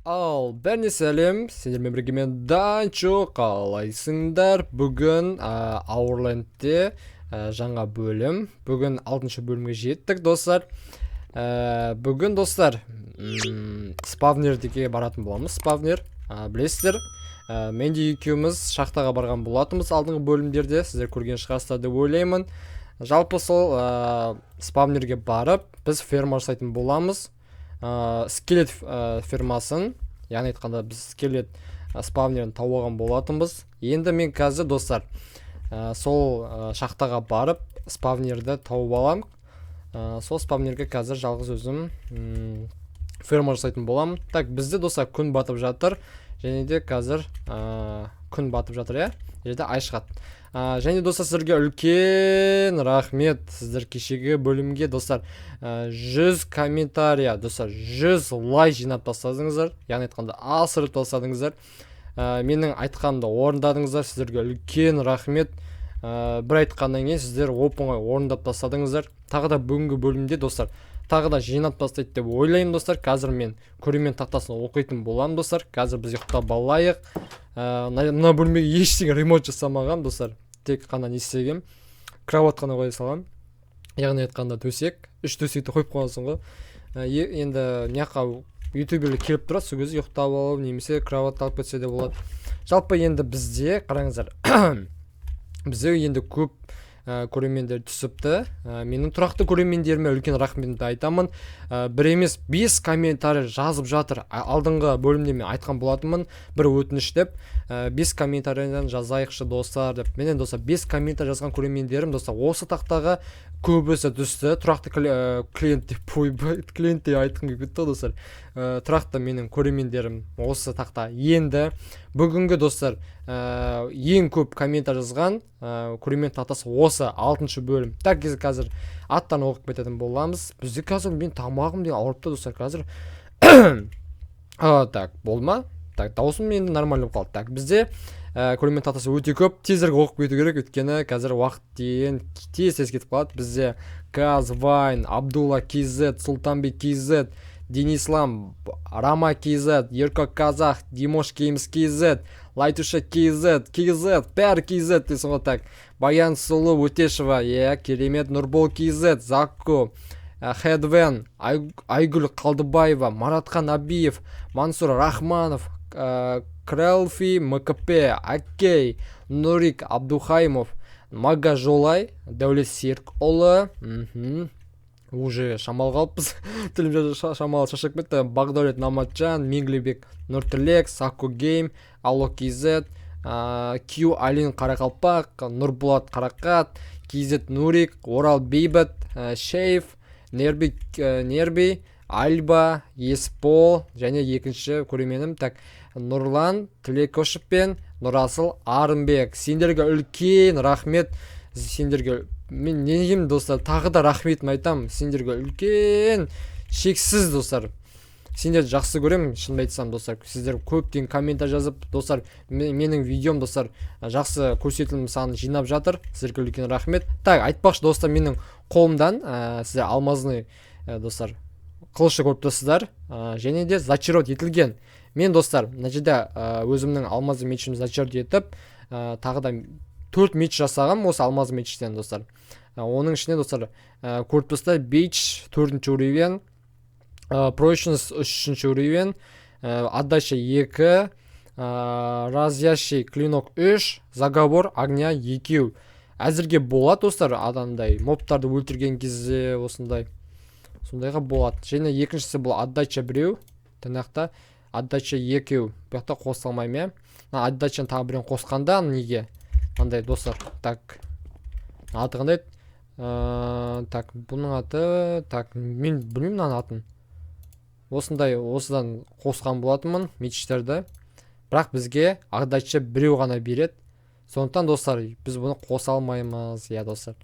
Ал бәріне сәлем, сендермен бірге мен Данчо, қалайсыңдар? Бүгін Аурлендте жаңа бөлім. Бүгін 6-шы бөлімге жеттік, достар. Бүгін, достар, спавнердеге баратын боламыз. Спавнер, білесіздер. Мен де екеуміз шахтаға барған болатынбыз алдыңғы бөлімдерде. Сіздер көрген шығарсыздар деп ойлаймын. Жалпы сол спавнерге барып, біз ферма жасайтын боламыз. Скелет фермасын, яғни айтқанда біз скелет спавнерін тауып алған болатынбыз. Енді мен қазір, достар, сол шахтаға барып спавнерді тауып алам. Сол спавнерге қазір жалғыз өзім ферма жасайтын боламын. Так, бізде, достар, күн батып жатыр. Және де қазір күн батып жатыр, жерде ай шығады. Және, достар, сіздерге үлкен рахмет. Сіздер кешегі бөлімге, достар, 100 комментария, достар, 100 лайк жинап тастадыңыздар. Яғни айтқанда асырып тастадыңыздар. Менің айтқанымды орындадыңыздар. Сіздерге үлкен рахмет. Бір айтқаннан кейін сіздер оп-оңай орындап тастадыңыздар. Тағы да бүгінгі бөлімде, достар, тағы да жинап тастайды деп ойлаймын, достар. Қазір мен көрермен тақтасын оқитын боламын, достар. Қазір біз ұйықтап алайық. Мына бөлмеге ештеңе ремонт жасамаған, достар. Тек қана не істегем, кроват қана қоя салам. Яғни айтқанда төсек, 3 төсекті қойып қойғансың ғой. Енді мияққа ютуберлер келіп тұрады, сол кезде ұйықтап алып, немесе кроват алып кетсе де болады. Жалпы енді бізде, қараңыздар, бізде енді көп көрермендер түсіпті. Менің тұрақты көрермендеріме үлкен рахметімді айтамын. Бір емес 5 комментарий жазып жатыр. Алдыңғы бөлімде мен айтқан болатынмын, бір өтініш деп. 5 комментарийдан жазайықшы, достар деп. Менен, достар, 5 комментарий жазған көрермендерім, достар, осы тақтаға көбісі түсті. Тұрақты клиент деп айтқым келіп кетті, достар. Тұрақты менің көрермендерім осы тақта енді. Бүгінгі, достар, ең көп комментарий жазған көрермен тақтасы осы 6-шы бөлім. Так, қазір аттан оқып кететін боламыз. Бізде қазір мен тамағым деген ауырыпты, достар, қазір. Так, болма. Так, даусым енді нормально қалды. Так, бізде көрермен тақтасы өте көп. Тезірге оқып кету керек, өйткені қазір уақыт дейін тез кетіп қалады. Бізде Каз, Вайн, Абдулла KZ, Султанбек KZ, Денислам, Рама KZ, Ерко Казах, Димош Геймс KZ, Лайтуша KZ, бәрі KZ дейсің ғой. Так, Баян Сұлу Өтешева, керемет, Нұрбол KZ, Закко, Хедвен, Айгүл Қалдыбаева, Маратхан Абиев, Мансур Рахманов, Крэлфи МКП, Акей, Нурик Абдухаймов, Мага Жолай, Дәулет Серікұлы, уже шамал қалыппыз, тілім шамал шашып кетті, Бағдәулет Наматжан, Миглибек Нұртілек, Сако Гейм, Алло KZ, Кью Алин Қарақалпақ, Нұрбулат Қарақат, KZ Нурик, Орал Бейбіт, Шейф, Нерби, Альба, Еспол, және екінші көрерменім, так, Нұрлан Тілекошев пен Нұрасыл Арымбек. Сендерге үлкен рахмет. Сендерге мен негем, достар, тағы да рахметім айтам. Сендерге үлкен шексіз, достар. Сендерді жақсы көрем, шынымды айтсам, достар. Сіздер көптен комментар жазып, достар, менің видеом, достар, жақсы көрсетілім санын жинап жатыр. Сіздерге үлкен рахмет. Так, айтпақшы, достар, менің қолымдан сіздер алмазный, достар, қылышы көріп тұрсыздар, және де зачарот етілген. Мен, достар, мына жерде өзімнің алмазды мечімді зачарот етіп, тағы да 4 меч жасағам осы алмазды мечтен, достар. Оның ішіне, достар, көріп тұрсыздар, бейч 4-ші уровень, прочность 3-ші уровень, отдача 2, разящий клинок 3, заговор огня 2. Әзірге болады, достар, адамдай мобтарды өлтірген кезде осындай сондайға болады. Және екіншісі бұл отдача 1, тынақта отдача 2. Бұяқта қосылмайым, отдачаны тағы бірін қосқанда неге? Андай, достар, так, аты қандай? Так, бұның аты, так, мен білмеймін мынаның атын. Осындай, осыдан қосқан болатынмын мечтерді. Бірақ бізге отдача 1 ғана береді. Сондықтан, достар, біз бұны қоса алмаймыз, достар.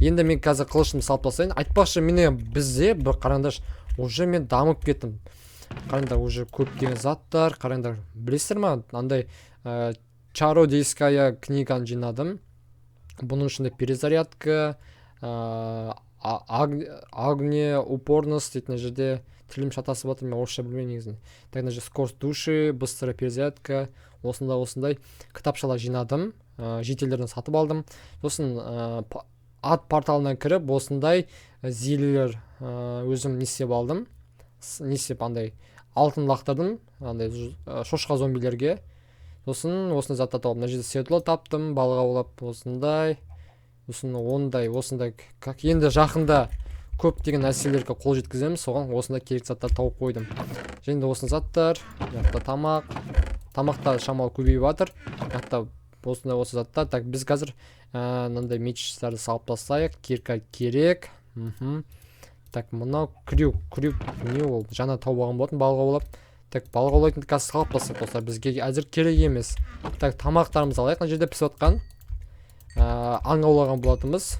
Енді мен қазір қылышымды салып тастайын. Айтпақшы, мене бізде бір қараңдар, уже мен дамып кеттім. Қараңдар, уже көптеген заттар, қараңдар, білесіздер ма? Андай чародейская книганы жинадым. Бұның ішінде перезарядка, огне упорность дейтін жерде тілім шатасып жатыр, мен орысша білмеймін негізінде. Так, мына жерде скорость души, быстрая перезарядка, осындай кітапшалар жинадым, шетелдерден сатып алдым. Сосын ат порталына кіріп осындай зилелер өзім не істеп алдым, не істеп андай алтын лақтырдым андай шошқа зомбилерге. Сосын осындай заттар тауып, мына жерде седло таптым, балық аулап осындай. Сосын осындай как енді жақында көптеген нәрселерге қол жеткіземіз, соған осындай керек заттар тауып қойдым. Және де осындай заттар, жақта тамақтар шамалы көбейіп жатыр. Жақта осындай осы заттар. Так, біз қазір мынандай мечтарды салып тастайық. Кирка керек. Так, мынау крюк не ол? Жаңа тауып алған болатын, балық аулап. Так, балық аулайтынды қазір салып тастайық достар. Бізге әзір керек емес. Так, тамақтарымызды алайық. Мына жерде пісіп жатқан аң аулаған болатынбыз.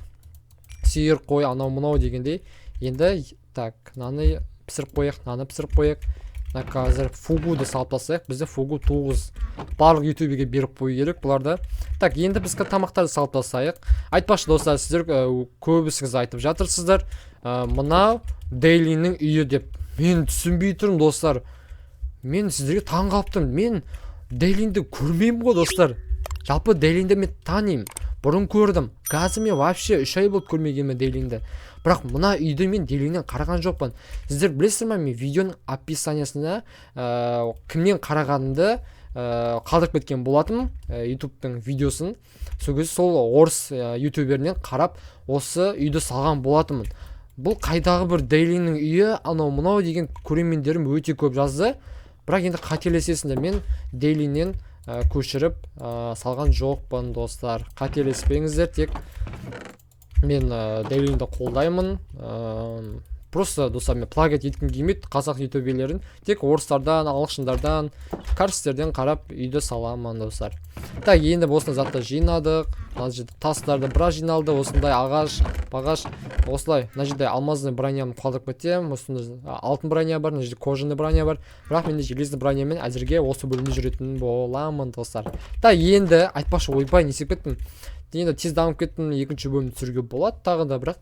Сиыр, қой, анау-мынау дегендей. Енді так, наны пісіріп қояйық. Қазір фугуды салып тастайық. Бізде фугу 9 барлық ютубеге беріп қою керек бұларды. Так, енді біз тамақтарды салып тастайық. Айтпақшы достар, сіздер көбісіңіз айтып жатырсыздар, мынау Дейлиннің үйі деп. Мен түсінбей тұрмын достар. Мен сіздерге таң қалыптым. Мен Дейлинді көрмеймін ғой достар. Жалпы Дейлинді мен танимын. Бұрын көрдім. Қазір мен вообще 3 ай болып көрмегенмін Дейлинді. Бірақ мына үйді мен Дейлиннен қараған жоқпын. Сіздер білесіздер ме, мен видеоның описаниясына кімнен қарағанымды қалдырып кеткен болатым, ютубтың видеосын. Сол орыс ютуберінен қарап осы үйді салған болатымын. Бұл қайдағы бір Дейлиннің үйі, анау-мынау деген көрермендерім өте көп жазды. Бірақ енді қателесесіңдер, мен Дейлиннен көшіріп салған жоқпын достар. Қателеспеңіздер, тек мен Дейлинді қолдаймын. Просто достар, мен плагиат еткім келмейді қазақ ютуберлерін. Тек орыстардан, ағылшындардан, кәрістерден қарап үйді саламын достар. Так, енді осындай затты жинадық. Мына жерде тастарды біраз жиналды. Осындай ағаш, бағаш, осылай. Мына жерде алмазный бронямды қалдырып кетем. Осындай алтын броня бар, мына жерде кожаный броня бар. Бірақ менде железный бронямен әзірге осы бөлімде жүретін боламын достар. Так, енді айтпақшы, ойбай, не істеп кеттім. Енді тез дамып кеттім, екінші бөлімді түсіруге болады. Тағы да, бірақ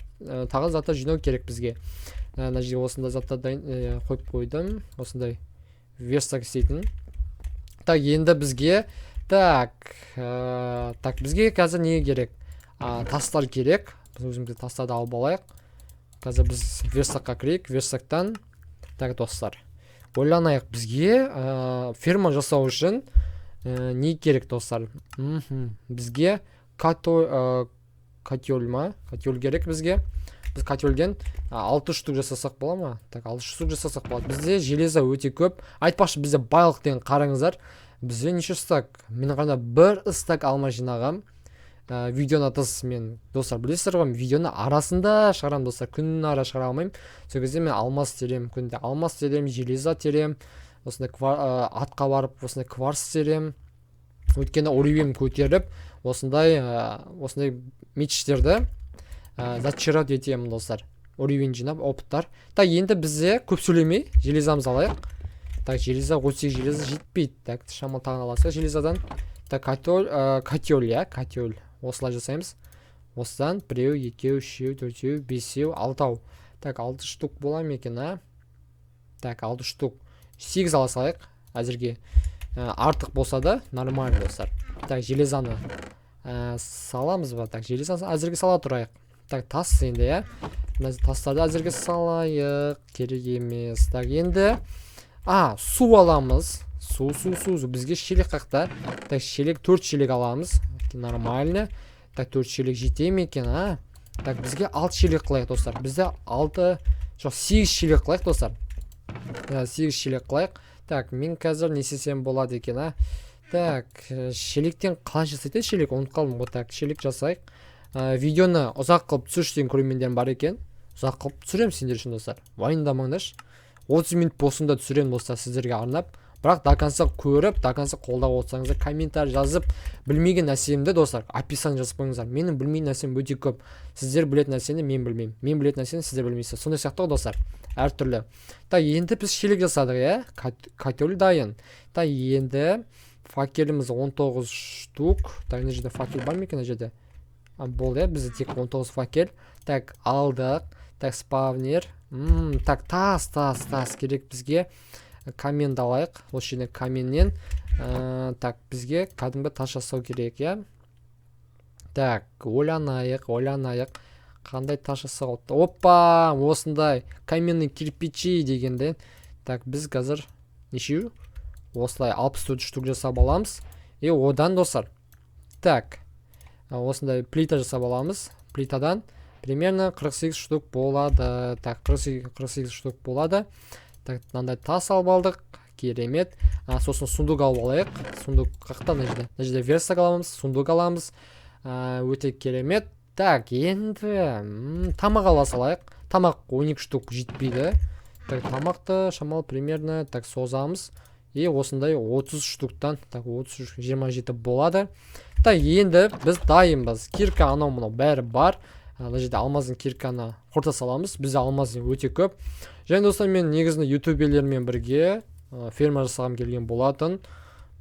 тағы заттар жинау керек бізге. Мына жерде осындай заттар қойып қойдым. Осындай верстак істейтін. Так, енді бізге бізге қазір не керек? Тастар керек. Біз өзімізге тастарды алып алайық. Қазір біз верстакқа кірейік. Верстактан, так достар, ойланайық, бізге ферма жасау үшін не керек достар? Бізге котел керек бізге. Біз котелден 6 штук жасасақ бола ма? Так, 6 штук жасасақ болады. Бізде железа өте көп. Айтпақшы, бізде байлық деген қараңыздар. Бізде неше стак? Мен ғана бір стак алма жинағам. Видеоны тыс мен достар білесіздер ғой, видеоны арасында шығарам достар. Күннің ара шығара алмаймын. Сол кезде мен алмас терем, күнде алмас терем, железа терем. Осындай атқа барып, осындай кварц терем. Өйткені уровень көтеріп, осындай мечтерді зачарать етемін достар. Уровень жинап, опыттар. Так, енді бізде көп сөйлемей железамыз алайық. Так, железа 38 железа жетпейді. Так, шамал тағын аласыз железадан. Так, котел. Осылай жасаймыз. Осыдан 1, 2, 3, 4, 5, 6. Так, 6 штук бола ма екен, Так, 6 штук. 8 ала салайық әзірге. Артық болса да нормально достар. Так, железаны саламыз ба? Так, железаны әзірге сала тұрайық. Так, тас енді, тастарды әзірге салайық. Керек емес. Так, енді су аламыз. Су. Бізге шелек қақта. Так, 4 шелек аламыз. Нормально. Так, 4 шелек жете ме екен, Так, бізге 6 шелек қылайық достар. Бізде 8 шелек қылайық достар. 8 шелек қылайық. Так, мен қазір не істесем болады екен, Так, шелектен қалай жасайды шелек? Ұмытып қалдым ғой. Так, шелек жасайық. Видеоны ұзақ қылып түсірші деген көрермендерім бар екен. Ұзақ қылып түсірем сендер үшін достар. Уайымдамаңдаршы. 30 минут болсын да түсірем достар сіздерге арнап. Бірақ до конца көріп, до конца қолдап отырсаңыздар, комментарий жазып, білмеген нәрсемді достар, описание жазып қойыңыздар. Менің білмеген нәрсем өте көп. Сіздер білетін нәрсені мен білмеймін. Мен білетін нәрсені сіздер білмейсіздер. Сондай сияқты ғой достар. Әртүрлі. Так, енді біз шелек жасадық, Котел дайын. Так, енді факеліміз 19 штук. Так, мына жерде факел бар ма екен, мына жерде? Болды, бізде тек 19 факел. Так, алдық. Так, спавнер. Так, тас керек бізге. Каменді алайық. Осы жерден каменнен. Так, бізге кәдімгі тас жасау керек, иә. Так, ойланайық. Қандай тас жасау? Опа, осындай каменный кирпичи дегенде. Так, біз қазір нешеу? Осылай 64 штук жасап аламыз. Одан достар. Так, осындай плита жасап аламыз. Плитадан примерно 48 штук болады. Так, 48 штук болады. Так, мынандай тас алып алдық. Керемет. Сосын сундук алып алайық. Сундук қақта мына жерде верстак аламыз, сундук аламыз. Өте керемет. Так, енді тамақ ала салайық. Тамақ 12 штук жетпейді. Так, тамақты шамал примерно так созамыз. Осындай 30 штуктан, так 27 болады. Так, енді біз дайынбыз. Кирка анау мынау бәрі бар. Мына жерде алмаздың кирканы қорта саламыз. Бізде алмаздың өте көп. Және достар, мен негізінде ютуберлермен бірге ферма жасағым келген болатын.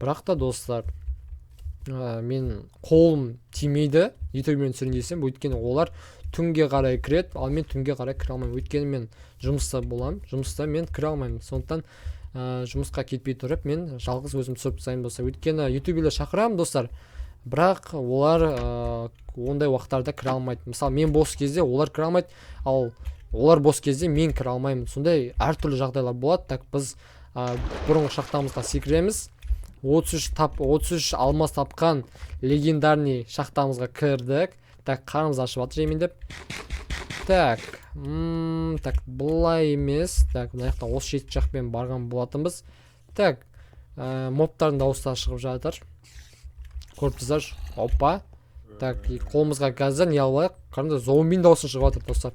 Бірақ та достар, мен қолым тимейді ютубермен түсірейін десем, өйткені олар түнге қарай кіреді, ал мен түнге қарай кіре алмаймын. Өйткені мен жұмыста боламын, жұмыста мен кіре алмаймын. Сондықтан жұмысқа кетпей тұрып, мен жалғыз өзім түсіріп тастаймын достар. Өйткені ютуберлер шақырамын достар, бірақ олар ондай уақыттарда кіре алмайды. Мысалы, мен бос кезде олар кіре алмайды, ал олар бос кезде мен кіре алмаймын. Сондай әртүрлі жағдайлар болады. Так, біз бұрынғы шахтамызға секіреміз. 33 алмаз тапқан легендарный шахтамызға кірдік. Так, қарымыз ашып жатыр жеймін деп. Так, бұлай емес. Так, мына жақтан осы шет жақпен барған болатынбыз. Так, мобтардың дауыстары шығып жатыр. Көріп тұрсыздар. Опа. Так, қолымызға қазір не алайық? Қараңыздар, зомбидің дауысы шығып жатыр достар.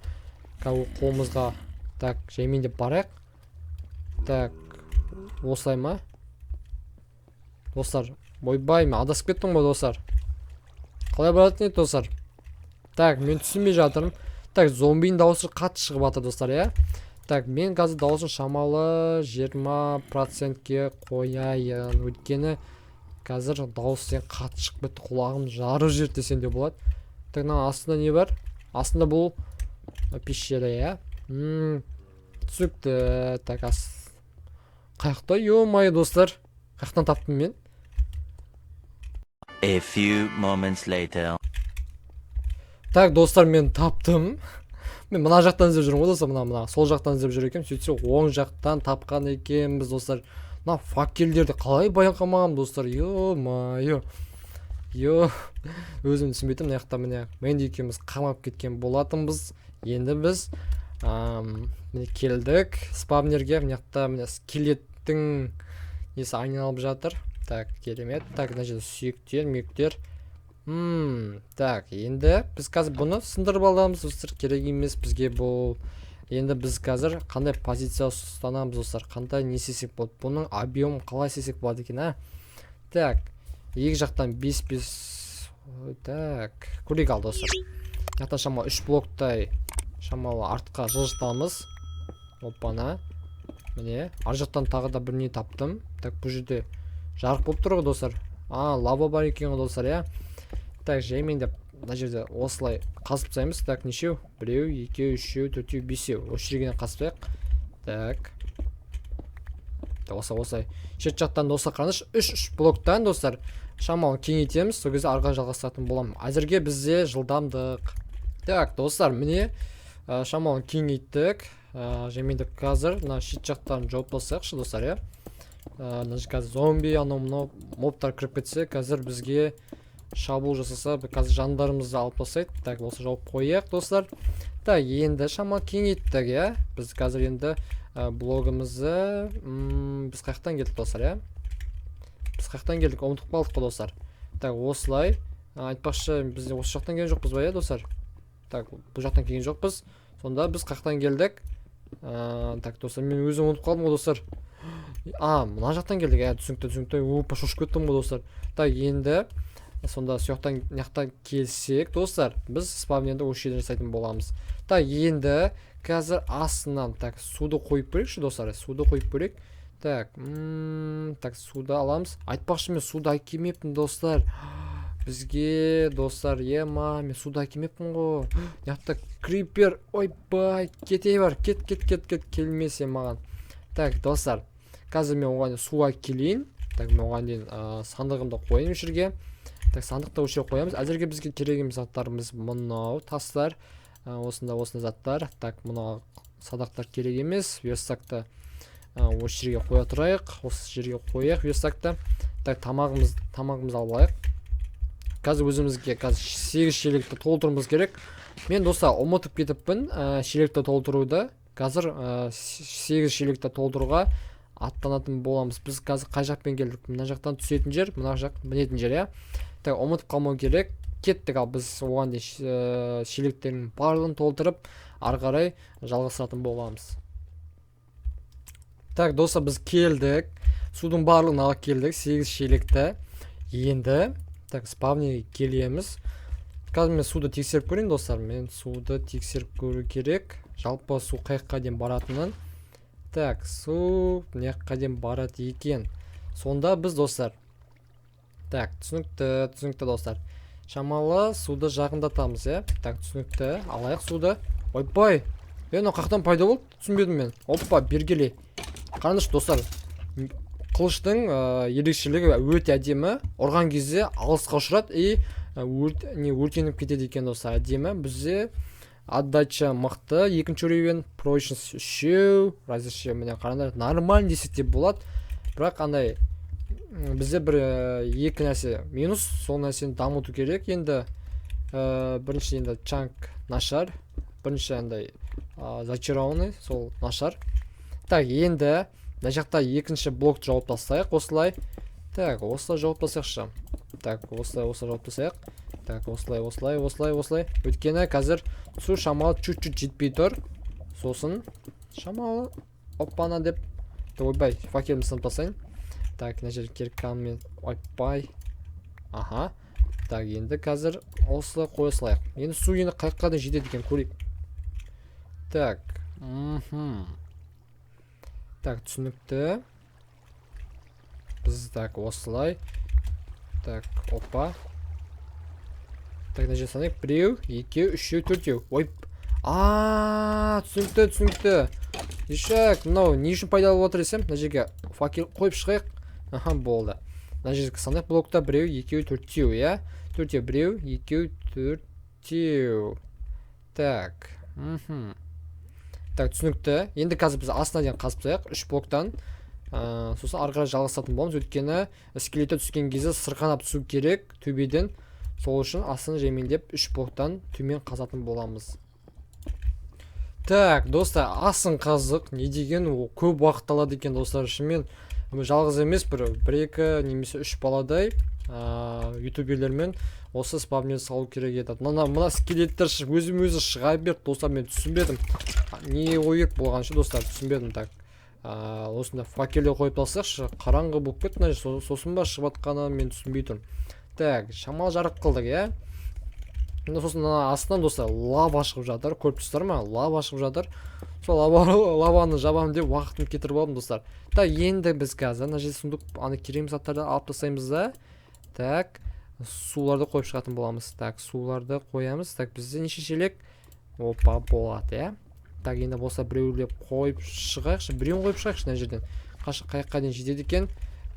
Қолымызға так, жеймін деп барайық. Так, осылай ма? Достар, ойбай, мен адасып кеттім ғой достар. Қалай баратын еді достар? Так, мен түсінбей жатырмын. Так, зомбидің дауысы қатты шығып жатыр достар, иә? Так, мен қазір дауысын шамалы 20%-ке қояйын. Өйткені қазір дауысы қатты шығып кетті, құлағым жарып жіберді десем де болады. Так, мына астында не бар? Астында бұл пещера, иә? Түсікті. Так, қаяқта? Ё-май достар. Қаяқтан таптым мен? A few moments later. Так, достар, мен таптым. Мен мына жақтан іздеп жүрмін ғой достар, мына сол жақтан іздеп жүр екенмін. Сөйтсе оң жақтан тапқан екенбіз достар. Мына факелдерді қалай байқамағам достар. Ё-май. Өзім түсінбейтім. Мына жақта міне Мэнди екеуміз қамап кеткен болатынбыз. Енді біз міне келдік спавнерге. Мына жақта міне скелеттің несі айналып жатыр. Так, керемет. Так, мына жерде сүйектер, мүйектер. Так, енді біз қазір бұны сындырып аламыз достар. Керек емес бізге бұл. Енді біз қазір қандай позиция ұстанамыз достар, қандай не істесек болады, бұның объем қалай істесек болады екен, а? Так, екі жақтан 5-5. Так, көрейік ал достар. Жақтан шамалы 3 блоктай шамалы артқа жылжытамыз. Опана. Міне, ар жақтан тағы да бір не таптым. Так, бұл жерде жарық болып тұр ғой достар. Лава бар екен ғой достар, иә? Так, жаймен деп мына жерде осылай қазып тастаймыз. Так, нешеу? 1, 2, 3, 4, 5. Осы жерге қазып тастайық. Так. Осылай. Шет жақтан достар қараңызшы, 3 блоктан достар шамалы кеңейтеміз. Сол кезде арған жалғастыратын боламын. Әзірге бізде жылдамдық. Так, достар, міне шамалы кеңейттік. Жаймен деп қазір мына шет жақтарын жауып тастайықшы достар, иә? Мына қазір зомби, анау мобтар кіріп кетсе, қазір бізге шабуыл жасаса, қазір жандарымызды алып тастайды. Так, осы жауып қояйық достар. Так, енді шамалы кеңейттік, иә? Біз қазір енді блогымызды біз қаяқтан келдік достар, иә? Біз қаяқтан келдік, ұмытып қалдық қой достар. Так, осылай айтпақшы, біз осы жақтан келген жоқпыз ба, иә достар? Так, бұл жақтан келген жоқпыз. Сонда біз қаяқтан келдік? Так, достар, мен өзім ұмытып қалдым ғой достар. Мына жақтан келдік, түсінікті. Опа, шошып кеттім ғой достар. Так, енді сонда сияқтан келсек достар, біз спавнерді осы жерден жасайтын боламыз. Так, енді қазір астынан так суды қойып көрейікші достар. Суды қойып көрейік. Так, суды аламыз. Айтпақшы, мен суды әкелмеппін достар. бізге достар, ема мен суда келмеппін ғой. Мынаақта крипер, ойбай, кете бар, кет келмесе маған. Так достар, қазір мен оған суға келейін. Так мен оған дейін сандығымды қойын осы жерге. Так сандықты осы жерге қоямыз. Әзірге бізге керек емес заттарымыз мынау тастар, осында заттар. Так мына садақтар керек емес. Верстакты осы жерге қоя тұрайық. Осы жерге қояйық верстакты. Так тамағымызды алып алайық. Қазір өзімізге 8 шелекті толтыруымыз керек. Мен достар ұмытып кетіппін шелекті толтыруды. Қазір 8 шелекті толтыруға аттанатын боламыз. Біз қазір қай жақпен келдік? Мына жақтан түсетін жер, мына жақ мінетін жер, иә. Так ұмытып қалмау керек. Кеттік, ал біз оған де шелектердің барлығын толтырып, ары қарай жалғастыратын боламыз. Так достар, біз келдік. Судың барлығын алып келдік, 8 шелекті. Енді так спавнерге келеміз. Қазір мен суды тексеріп көрейін достар. Мен суды тексеріп көру керек. Жалпы су қайыққа дейін баратынын. Так, су неққа дейін барады екен. Сонда біз достар. Так, түсінікті достар. Шамалы суды жақындатамыз, иә. Так, түсінікті. Алайық суды. Ойбай. Мен қақтан пайда болды? Түсінбедім мен. Оппа, бергелей. Қараңызшы достар. Қылыштың ерекшелігі өте әдемі. Ұрған кезде алысқа ұшырады и өртеніп кетеді екен достар. Әдемі. Бізде отдача мықты, екінші уровень, прочность 3, разрешение міне қараңдар, нормально десек те болады. Бірақ андай бізде бір екі нәрсе минус, сол нәрсені дамыту керек. Енді бірінші енді чанк нашар, бірінші андай зачарованный, сол нашар. Так, енді мына жақта екінші блокты жауып тастайық, осылай. Так, осылай жауып тастайықшы. Так, осылай жауып тастайық. Так, осылай. Өйткені қазір су шамалы чуть-чуть жетпей тұр. Сосын шамалы оппана деп. Ойбай, факелімді сынып тастайын. Так, мына жер керек каммен. Ойбай. Аха. Так, енді қазір осылай қоя салайық. Енді су енді қайыққа дейін жетеді екен, көрейік. Так. Так, түсінікті. Біз так осылай. Так, опа. Так, мына жер санайық. 1, 2, 3, 4. Ой. Түсінікті. Ешек, мынау не үшін пайдалы отыр десем, мына жерге факел қойып шығайық. Аха, болды. Мына жерге санайық блокта 1, 2, 4, иә. 4, 1, 2, 4. Так. Так, түсінікті. Енді қазір біз астына дейін қазып тастайық 3 блоктан. Сосын ары қарай жалғастыратын боламыз. Өйткені скелеттер түскен кезде сырғанап түсу керек төбеден. Сол үшін астын жемендеп 3 блоктан төмен қазатын боламыз. Так, достар, асын қаздық. Не деген көп уақыт алады екен достар. Шынымен жалғыз емес, бір-екі немесе 3 баладай ютуберлермен осы спавнер салу керек еді. Мына скелеттер өзі шыға берді достар, мен түсінбедім. Не ой керек болғанша достар, түсінбедім. Так, осында факелді қойып алсақшы, қараңғы болып кетті, сосын ба шығып атқаны мен түсінбей тұрмын. Так, шамал жарық қылдық, иә. Сосын астынан достар лава шығып жатыр, көріп тұрсыздар ма? Лава шығып жатыр. Сол лаваны жабамын деп уақытын кетіріп алдым достар. Так, енді біз қазір мына жерде сундук керемет заттарды алып тастаймыз да. Так, суларды қойып шығатын боламыз. Так, суларды қоямыз. Так, бізде неше шелек? Опа, болады, иә. Так, енді болса біреулеп қойып шығайықшы, біреуін қойып шығайықшы мына жерден. Қайыққа дейін жетеді екен.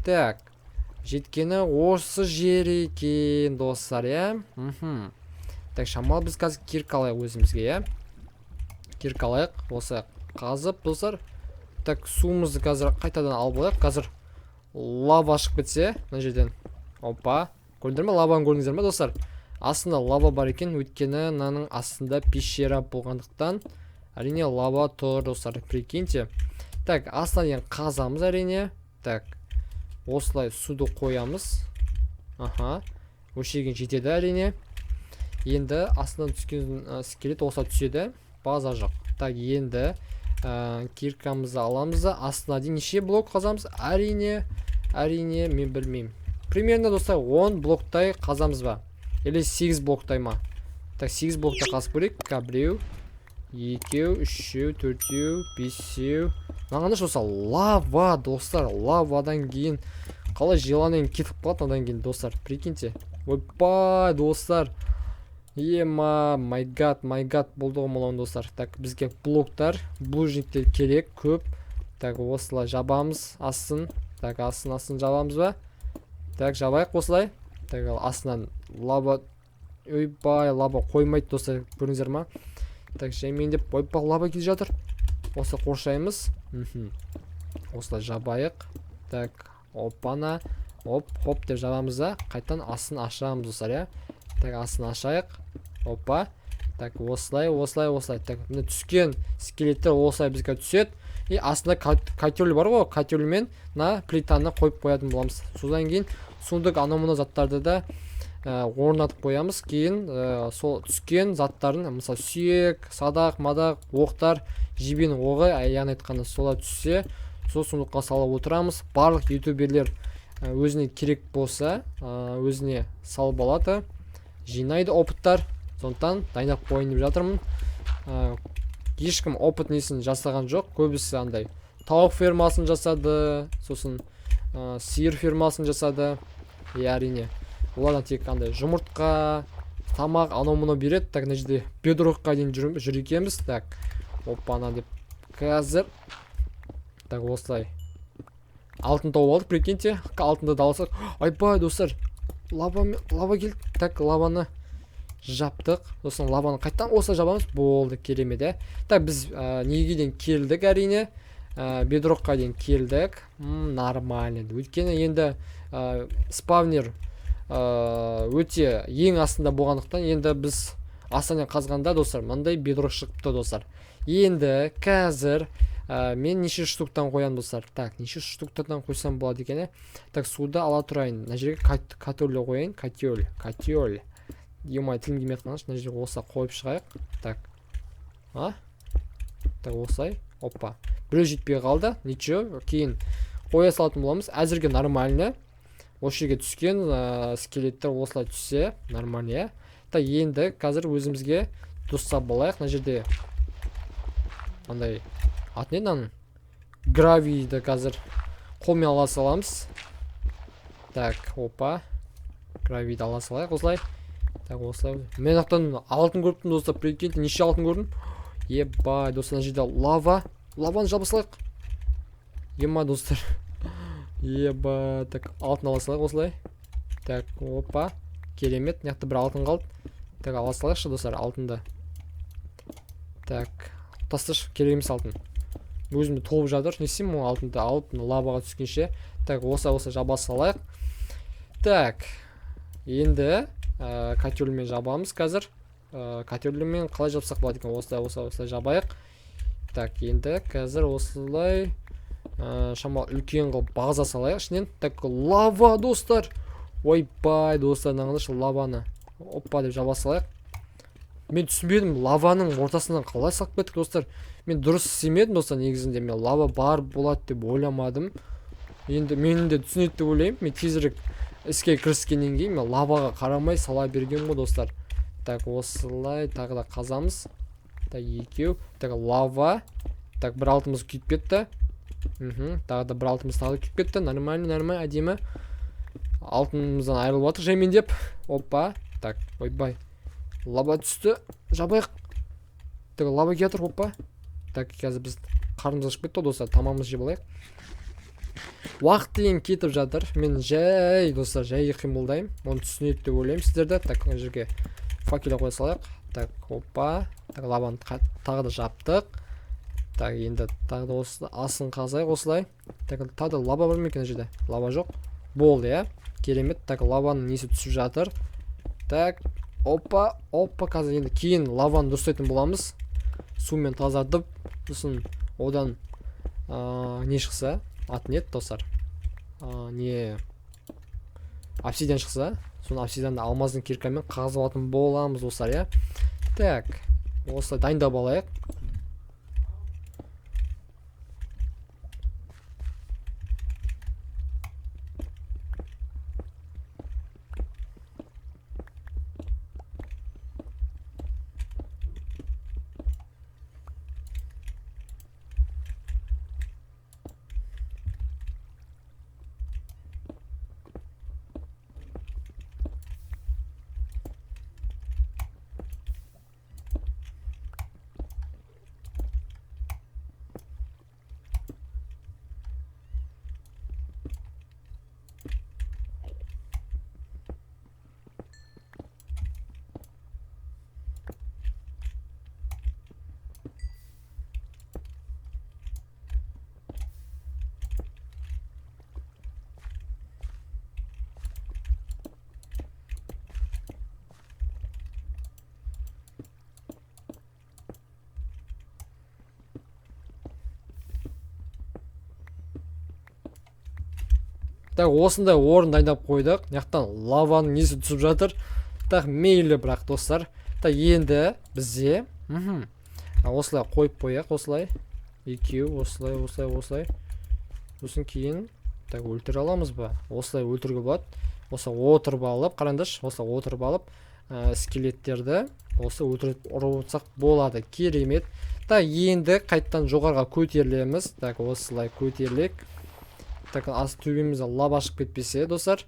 Так, жеткені осы жер екен достар, иә. Так, шамал біз қазір кирк алайық өзімізге, иә. Кирк алайық, осы қазып достар. Так, суымызды қазір қайтадан алып алайық. Қазір лава шығып кетсе мына жерден. Опа, көрдіңдер ме? Лаваны көрдіңіздер ме достар? Астында лава бар екен, өйткені мынаның астында пещера болғандықтан әрине лава тұр достар, прикиньте. Так, астына дейін қазамыз әрине. Так, осылай суды қоямыз. Аха, өшеген жетеді әрине. Енді астынан түскен скелет осылай түседі, база жоқ. Так, енді киркамызды аламыз да, астына дейін неше блок қазамыз? Әрине мен білмеймін. Примерно достар 10 блоктай қазамыз ба? Или 8 блоктай ма? Так, 8 блоктай қазып көрейік. 1, 2, 3, 4, 5. Мынағанда осы лава достар, лавадан кейін қалай желанием кетіп қалады одан кейін достар, прикиньте. Ойбай достар, май гад болды ғой мынау достар. Так, бізге блоктар, блужниктер керек көп. Так, осылай жабамыз астын. Так, астын жабамыз ба? Так, жабайық осылай. Так, астынан лава, ойбай, лава қоймайды достар, көрдіңіздер ма? Так, жаймен деп, ойбай, лава келе жатыр. Осы қоршаймыз. Осылай жабайық. Так, опана, хоп деп жабамыз да, қайтан астын ашамыз достар, я. Так, астын ашайық. Опа. Так, осылай. Так, міне түскен скелеттер осылай бізге түседі. И астында котел бар ғой, котелмен на плитаны қойып қоятын боламыз. Содан кейін сундық анау-мына заттарды да орнатып қоямыз. Кейін сол түскен заттарын, мысалы сүйек, садақ, мадақ, оқтар, жебенің оғы, яғни айтқанда солай түссе, сол сундыққа салып отырамыз. Барлық ютуберлер өзіне керек болса, өзіне салып алады, жинайды опыттар. Сондықтан дайындап қойын деп жатырмын. Ешкім опыт несін жасаған жоқ, көбісі андай тауық фермасын жасады, сосын сиыр фермасын жасады. Әрине олардан тек қандай жұмыртқа, тамақ, анау-мынау береді. Так, мына жерде бедрокқа дейін жүр екенбіз. Так, опана деп қазір. Так, осылай алтын тауып алдық, прикиньте. Алтынды да алсақ, айбай достар, лава келді. Так, лаваны жаптық. Сосын лаваны қайттан осылай жабамыз. Болды, керемет. Так, біз неге дейін келдік, әрине. Бедрокқа дейін келдік. Нормально. Өйткені енді спавнер өте ең астында болғандықтан, енді біз астынан қазғанда достар, мындай бедрок шықты достар. Енді қазір мен неше штуктан қоям достар. Так, неше штуктан қойсам болады екен. Так, суды ала тұрайын. Мына жерге котель қояйын. Котель. Емай тілім келмей қалғанша, мына жерге осылай қойып шығайық. Так. Так, осылай. Опа. Біреу жетпей қалды. Ничего. Кейін қоя салатын боламыз. Әзірге нормально. Осы жерге түскен скелеттер осылай түссе нормально. Так, енді қазір өзімізге достап болайық. Мына жерде андай аты не мынаның? Гравийді қазір қолмен ала саламыз. Так, опа. Гравийді ала салайық осылай. Так, осылай. Мен ақтан алтын көріптім достар, прикиньте, неше алтын көрдім? Ебай, достар, мына жерде лава. Лаваны жаба салайық. Ема достар. Еба, так, алтын ала салайық осылай. Так, опа. Керемет, мынақты бір алтын қалды. Так, ала салайықшы достар, алтынды. Так, тасташы, керек емес алтын. Өзімді толып жатыр. Не істеймін ол алтынды алып лаваға түскенше. Так, осылай жаба салайық. Так, енді котельмен жабамыз қазір. Котельмен қалай жапсақ болады екен? Осылай жабайық. Так, енді қазір осылай шамал үлкен қылып бағза салайық ішінен. Так, лава достар. Ойбай достар, наңызшы лаваны. Опа деп жаба салайық. Мен түсінбедім, лаваның ортасынан қалай сақып кеттік достар. Мен дұрыс істемедім достар, негізінде мен лава бар болады деп ойламадым. Енді мен де түсінеді деп ойлаймын. Мен тезірек іске кіріскеннен кейін мен лаваға қарамай сала берген ғой достар. Так, осылай тағы да қазамыз. Так, екеу. Так, лава. Так, бір алтымыз күйіп кетті. Тағы да бір алтымыз тағы күйіп кетті. Нормально, әдемі. Алтынымыздан айырылып жатыр жаймен деп. Опа. Так, ойбай. Лава түсті. Жабайық. Так, лава кетір, опа. Так, қазір біз қарнымыз ашып кетті достар. Тамамыз жеп алайық. Уақыт деген кетіп жатыр. Мен жай достар, жай қимылдаймын. Оны түсінеді деп ойлаймын сіздерді. Так, мына жерге факел қоя салайық. Так, опа. Так, лаваны тағы да жаптық. Так, енді тағы да осы асын қазайық осылай. Так, тағы да лава бар ма екен жерде? Лава жоқ. Болды, я. Керемет. Так, лаваның несі түсіп жатыр. Так, опа, қазір енді кейін лаваны дұрыстайтын боламыз. Сумен тазартып, сосын одан не шықса, аты не еді достар? Не обсидиан шықса, соны обсидианды алмаздың киркамен қағазып алатын боламыз достар, я. Так, осылай дайындап алайық. Так, осындай орын дайындап қойдық. Яқтан лаваның несі түсіп жатыр. Так, мейлі бірақ достар. Так, енді бізде осылай қойып қояқ, осылай. Екеу, осылай. Сосын кейін так өлтіре аламыз ба? Осылай өлтіруге болады. Осы отырып алып, қараңдаршы, осылай отырып алып, скелеттерді осы өлтіріп ұрсақ болады. Керемет. Так, енді қайттан жоғарға көтерілеміз. Так, осылай көтерілек. Так, аз төбемізде лава ашып кетпесе, достар.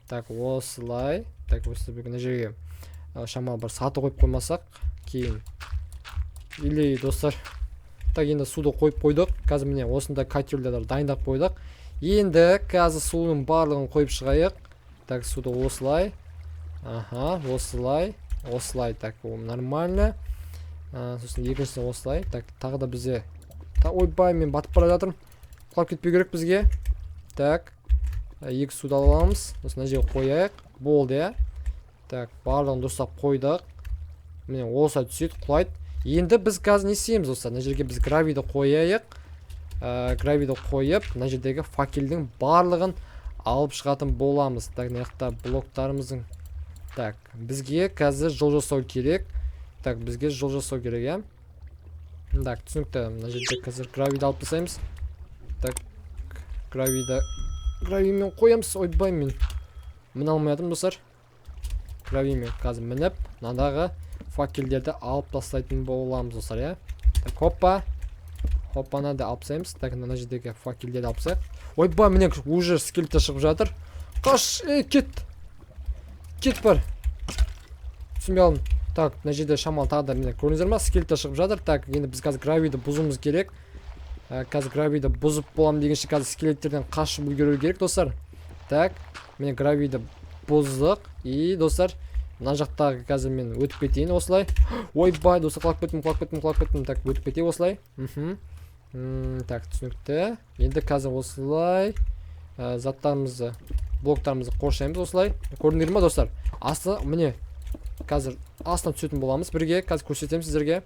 Так, осылай. Так, осы мына жерге шамалы бір саты қойып қоймасақ, кейін. Или, достар. Так, енді суды қойып қойдық. Қазір міне осында котелдерді дайындап қойдық. Енді қазір судың барлығын қойып шығайық. Так, суды осылай. Осылай. Так, нормально. Сосын екіншісін осылай. Так, тағы да бізде. Ойбай, мен батып бара жатырмын. Құлап кетпеу керек бізге. Так, екі суды аламыз. Сосын жерге қояйық. Болды. Так, барлығын дұрыстап қойдық. Міне осылай түседі, құлайды. Енді біз қазір не істейміз достар? Мына жерге біз гравиді қояйық. Гравиді қойып, мына жердегі факелдің барлығын алып шығатын боламыз. Так, мына жақта блоктарымыздың. Так, бізге қазір жол жасау керек. Так, бізге жол жасау керек, иә? Так, түсінікті. Мына жерде қазір гравиді алып тастаймыз. Так, гравимен қоямыз. Ойбай, мен міне алмай жатырмын достар. Гравимен қазір мініп, мынадағы факелдерді алып тастайтын боламыз достар, иә? Так, хоппаны да алып тастаймыз. Так, мына жердегі факелдерді алып тастайық. Ойбай, міне уже скелет шығып жатыр. Қаш, кет бар. Түсінбей алдым. Так, мына жерде шамалы тағы да міне көрдіңіздер ма? Скелет шығып жатыр. Так, енді біз қазір гравиді бұзуымыз керек. Қазір гравиді бұзып боламын дегенше қазір скелеттерден қашып үлгеру керек, достар. Так, міне гравиді бұздық. И, достар, мына жақтағы қазір мен өтіп кетейін осылай. Ойбай, достар, құлап кеттім. Так, өтіп кетейін осылай. Так, түсінікті. Енді қазір осылай заттарымызды, блоктарымызды қоршаймыз осылай. Көрдіңдер ма, достар? Асты, міне, қазір астына түсетін боламыз. Бірге қазір көрсетемін сіздерге.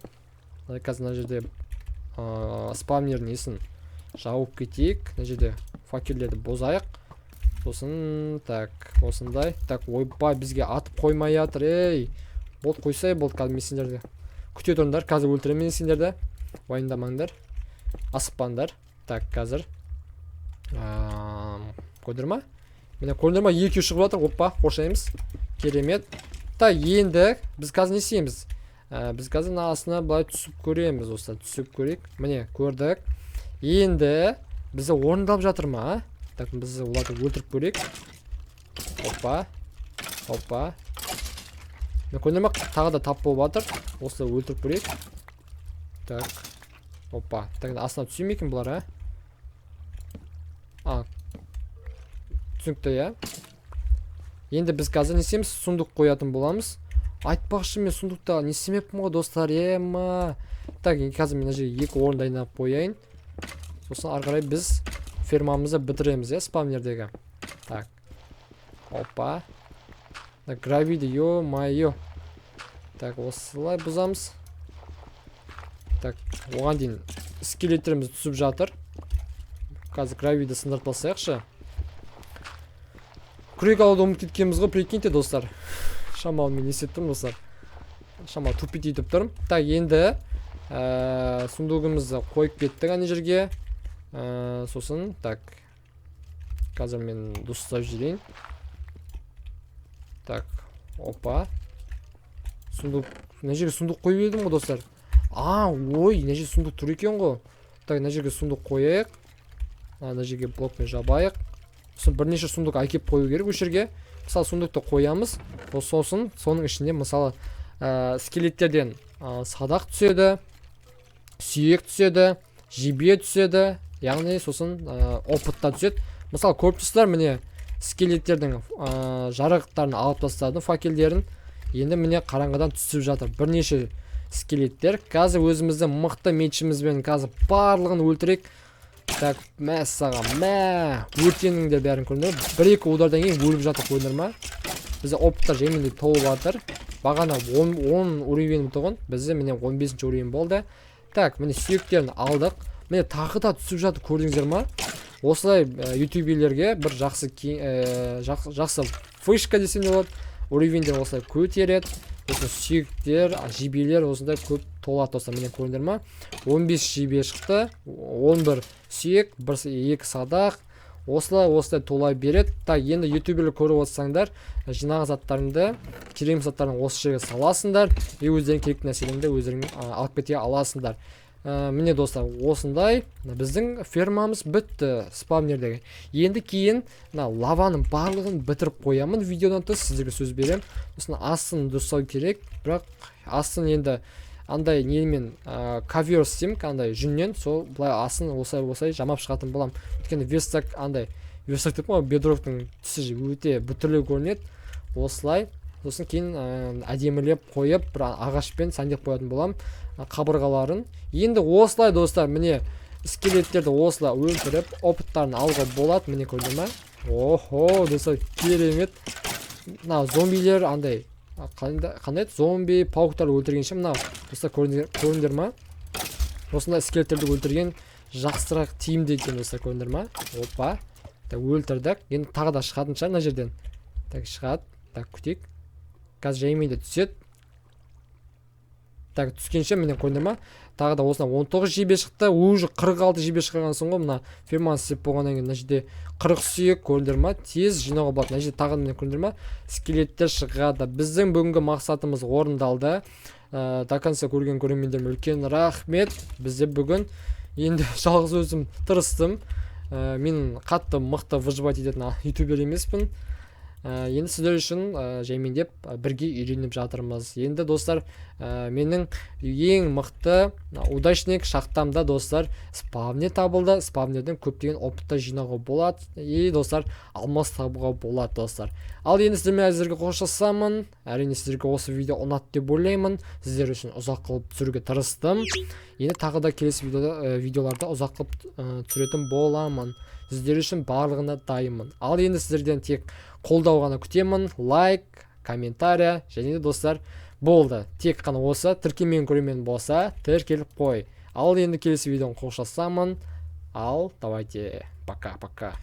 Қазір мына жерде спавнердің несін жауып кетейік. Мына жерде факелдерді бозайық. Сосын, так, осындай. Так, ойбай, бізге атып қоймай жатыр, ей. Болды, қойсай, болды, қазір мен сендерді күте тұрыңдар, қазір өлтіремін сендерді. Уайымдамаңдар, асықпаңдар. Так, қазір көрдіңдер ма? Міне көрдіңдер ма? Екеу шығып жатыр. Оппа, қоршаймыз. Керемет. Так, енді біз қазір не істейміз? Біз қазір астына былай түсіп көреміз, достар. Түсіп көрейік. Міне, көрдік. Енді бізді орындалып жатыр ма? Так, біз оларды өлтіріп көрейік. Оппа. Мен көрдіңдер ма? Тағы да тап болып жатыр. Осылай өлтіріп көрейік. Так. Оппа. Так, астына түсем екен бұлар, түсінікті, иә? Енді біз қазір не істейміз? Сундық қоятын боламыз. Айтпақшы, мен сундықта не істемеппін ғой, достар, ема. Так, қазір мен жерге екі орын дайындап қояйын. Сосын ары қарай біз фермамызды бітіреміз, иә, спавнердегі. Так. Оппа. Так, гравиді, ё-майо. Так, осылай бұзамыз. Так, оған дейін скелеттеріміз түсіп жатыр. Қазір гравиді сындырып тастайықшы. Күрек алуды ұмытып кеткенбіз ғой, прикиньте, достар. Шамалы мен есеп тұрмын, достар. Шамалы тупит етіп тұрмын. Так, енді сундығымызды қойып кеттік ана жерге. Сосын, так. Қазір мен дұрыстап жіберейін. Так, опа. Сундық, мына жерге сундық қойып едім ғой, достар. Ой, мына жерге сундық тұр екен ғой. Так, мына жерге сундық қояйық. Мына жерге блокпен жабайық. Сосын бірнеше сундық әкеп қою керек осы жерге. Мысалы, сундықты қоямыз. Сосын соның ішінде мысалы скелеттерден садақ түседі, сүйек түседі, жебе түседі. Яғни сосын опытта түседі. Мысалы, көріп тұрсыздар, міне скелеттердің жарықтарын алып тастадым, факелдерін. Енді міне қараңғыдан түсіп жатыр бірнеше скелеттер. Қазір өзіміздің мықты мечімізбен қазір барлығын өлтірек. Так, мәссаған, өртеніңдер бәрін көрдіңдер. Бір-екі удардан кейін өліп жатыр, көрдіңдер ма? Бізде опыттар жеңілдей толып жатыр. Бағана 10 уровень тұғын, бізде міне 15 уровень болды. Так, міне сүйектерін алдық. Міне тағы да түсіп жатыр, көрдіңіздер ма? осылай ютуберлерге бір жақсы жақсы фишка десем де болады, уровеньдер осылай көтереді. Осы сүйектер, жебелер осындай көп толады достар. Міне көрдіңдер ма? 15 жебе шықты, 11 сүйек, 2 садақ. Осылай тола береді. Так, енді ютуберлер көріп отырсаңдар, жинаған заттарыңды, керек заттарын осы жерге саласыңдар, и өздерің керекті нәрселеріңді өздерің алып кете аласыңдар. Міне достар, осындай біздің фермамыз бітті спавнердегі. Енді кейін лаваның барлығын бітіріп қоямын видеодан тыс, сіздерге сөз берем. Осыны астын дұрыстау керек, бірақ астын енді андай немен ковер істеймін, андай жүннен, сол былай астын осылай жамап шығатын болам. Өйткені верстак андай, верстак деп бедроктың түсі өте бүтірлеу көрінеді. Осылай, сосын кейін әдемілеп қойып, бір ағашпен сәндеп қоятын болам қабырғаларын. Енді осылай достар, міне скелеттерді осылай өлтіріп, опыттарын алуға болады, міне көрдіңдер ма? Охо, достар, керемет. Мына зомбилер андай, қандай зомби, пауктар өлтіргенше, мына достар көрдіңдер ма? Осындай скелеттерді өлтірген жақсырақ тиімді екен достар, көрдіңдер ма? Опа, өлтірдік. Енді тағы да шығатын шығар мына жерден. Так, шығады. Так, күтейік. Қазір жаймен де түседі. Так, түскенше міне көрдіңдер ма? Тағы да осына 19 жебе шықты, уже 46 жебе шыққан соң ғой, мына ферманы істеп болғаннан кейін мына жерде 40 сүйек көрдіңдер ма? Тез жинауға болады. Мына жерде тағы міне көрдіңдер ма? Скелеттер шығады. Біздің бүгінгі мақсатымыз орындалды. До конца көрген көрермендеріме үлкен рахмет. Бізде бүгін енді жалғыз өзім тырыстым. Мен қатты мықты выживать ететін ютубер емеспін. Енді сіздер үшін жаймендеп бірге үйреніп жатырмыз. Енді достар, менің ең мықты удачник шахтамда достар спавнер табылды. Спавнерден көптеген опытта жинауға болады. И достар, алмас табуға болады достар. Ал енді сіздермен әзірге қоштасамын. Әрине сіздерге осы видео ұнатты деп ойлаймын. Сіздер үшін ұзақ қылып түсіруге тырыстым. Енді тағы да келесі видеоларда ұзақ қылып түсіретін боламын. Сіздер үшін барлығына дайынмын. Ал енді сіздерден тек қолдау ғана күтемін. Лайк, комментария және де достар болды. Тек қана осы тіркелмеген көрермен болса тіркеліп қой. Ал енді келесі видеоны қоштасамын. Ал давайте пока-пока.